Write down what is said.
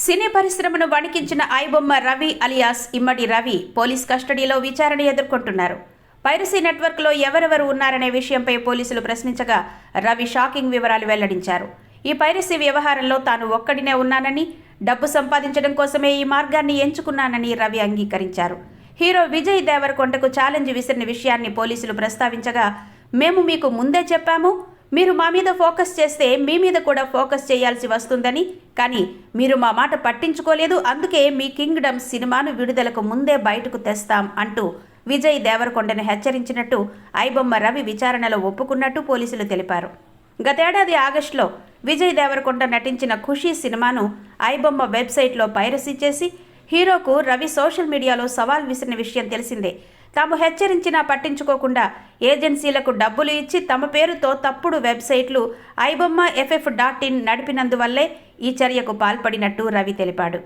సినీ పరిశ్రమను వణికించిన ఐబొమ్మ రవి అలియాస్ ఇమ్మడి రవి పోలీస్ కస్టడీలో విచారణ ఎదుర్కొంటున్నారు. పైరసీ నెట్వర్క్లో ఎవరెవరు ఉన్నారనే విషయంపై పోలీసులు ప్రశ్నించగా రవి షాకింగ్ వివరాలు వెల్లడించారు. ఈ పైరసీ వ్యవహారంలో తాను ఒక్కడినే ఉన్నానని, డబ్బు సంపాదించడం కోసమే ఈ మార్గాన్ని ఎంచుకున్నానని రవి అంగీకరించారు. హీరో విజయ్ దేవరకొండకు ఛాలెంజ్ విసిరిన విషయాన్ని పోలీసులు ప్రస్తావించగా, మేము మీకు ముందే చెప్పాము, మీరు మా మీద ఫోకస్ చేస్తే మీ మీద కూడా ఫోకస్ చేయాల్సి వస్తుందని, కానీ మీరు మా మాట పట్టించుకోలేదు, అందుకే మీ కింగ్డమ్ సినిమాను విడుదలకు ముందే బయటకు తెస్తాం అంటూ విజయ్ దేవరకొండను హెచ్చరించినట్టు ఐబొమ్మ రవి విచారణలో ఒప్పుకున్నట్టు పోలీసులు తెలిపారు. గతేడాది ఆగస్టులో విజయ్ దేవరకొండ నటించిన ఖుషీ సినిమాను ఐబొమ్మ వెబ్సైట్లో పైరసీ చేసి హీరోకు రవి సోషల్ మీడియాలో సవాల్ విసిరిన విషయం తెలిసిందే. తాము హెచ్చరించినా పట్టించుకోకుండా ఏజెన్సీలకు డబ్బులు ఇచ్చి తమ పేరుతో తప్పుడు వెబ్సైట్లు ibomma.ff.in నడిపినందువల్లే ఈ చర్యకు పాల్పడినట్టు రవి తెలిపాడు.